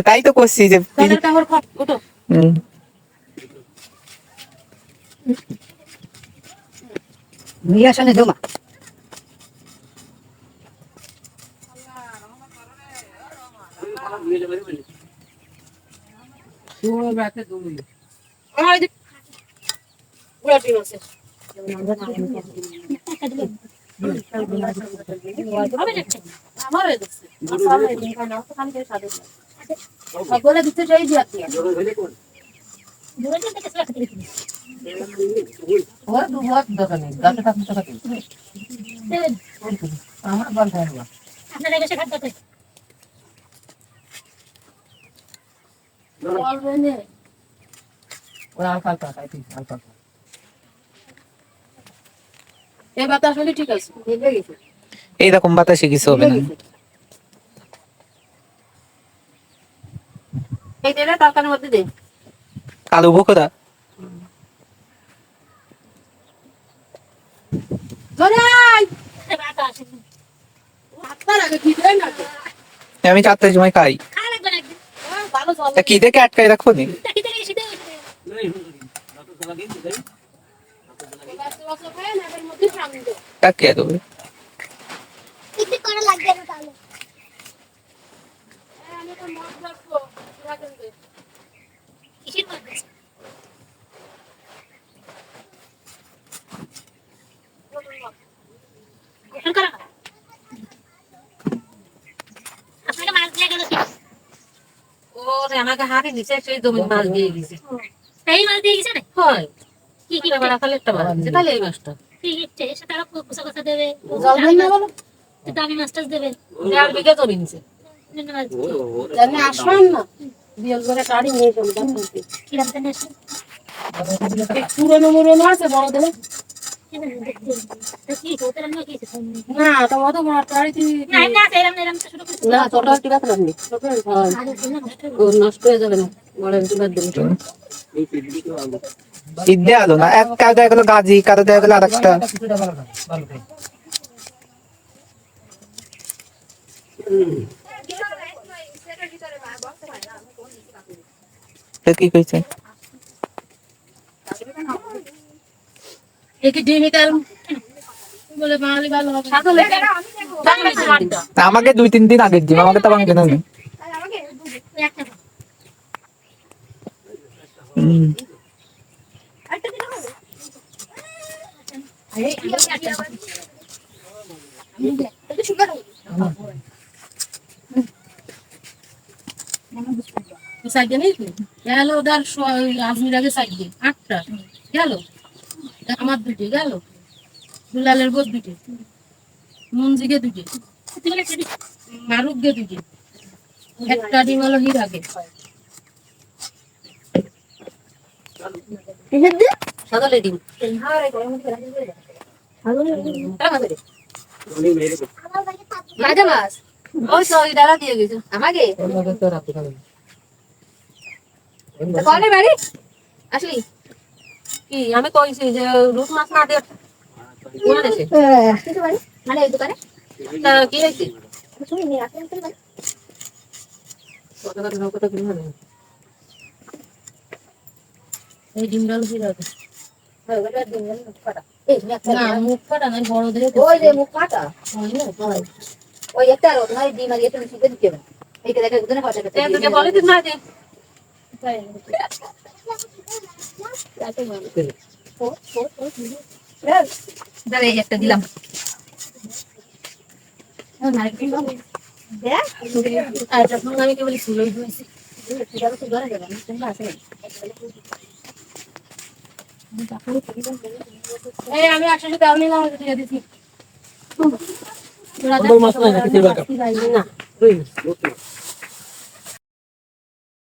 তাই তো করছি যে আসলে জমা সকলে দিতে চাই যে আমার বন্ধ আপনারা এসে খাদ্য এই বাতাস হলে ঠিক আছে এইরকম বাতাসে কিছু হবে না। এই দেবে তরকারির মধ্যে দে কালো বোকরা আমি 4টার সময় খাই। কি দেখে আটকাই রাখো নি কাকে দেবে আমাকে হাতে দিছে সেই জমি মাছ দিয়ে গেছে এই মাছ দিয়ে গেছে হয় কি কি বড় খালি একটা মাছ দিছে তাহলে এই মাছটা ঠিক আছে সেটা কোসা কোসা দেবে জল দেন না বলো তো দামি মাছটা দেবে 4 বিঘা জমি নিছে জানি আসুন না বিয়াল করে গাড়ি নিয়ে চলে যাচ্ছে কি রাখতে নেছে পুরনো মুরনো আছে বড় দেবে না তো অত বড় গাড়ি না না এরম এরম তো শুরু করতে না ছোট ঠিক আছে না ও নষ্ট হয়ে যাবে না বড় বাদ দিন সিদ্ধে আলো না এক কাজ দেখা গেল গাজি কাজ দেখা গেল আরেকটা কি কইছে एक डिमिकल বলে বাঙালি ভালো হবে সাদলে আমাকে 2-3 দিন আগে দিবা আমাকে তো ভাঙবে না আমাকে একটা আরেকটা দিলে হবে আরে আমি এটা সুগার সাইডে নেই গেল ওদের আজমির আগে সাইডে 8টা গেল আমার দুটো গেল দুলালের বোধ দুটো মুনজিকে দুটো মারুককে দুটো একটা ডিম হলো হিরাকে সাদলে ডিম রাজা মাছ ওই তো ওই দাদা দিয়ে গেছে আমাকে কনে বাড়ি আসলি কি আমি কইছি যে রুট মাছ না দে কোন দেশে কিছু বাড়ি মানে এই দোকানে না কি হইছে শুনি নি আসেন তো বাড়ি কত কত নৌকো তো কিনে না এই ডিমডাল কি লাগে হ্যাঁ ওটা ডিমডাল মুখ কাটা এই না মুখ কাটা না বড় ধরে ওই যে মুখ কাটা ওই একটা আর ওই ডিম আর এটা নিচে দিতে হবে এইটা দেখে দুজনে পাশে করতে তুই বলে দিস না দে তাই দাঁড়ে একটা দিলাম আর যখন আমি কেবল ফুলই ধুয়েছি আমি 100 টাকা নিলাম দিয়ে দিচ্ছি না রুই মাছ।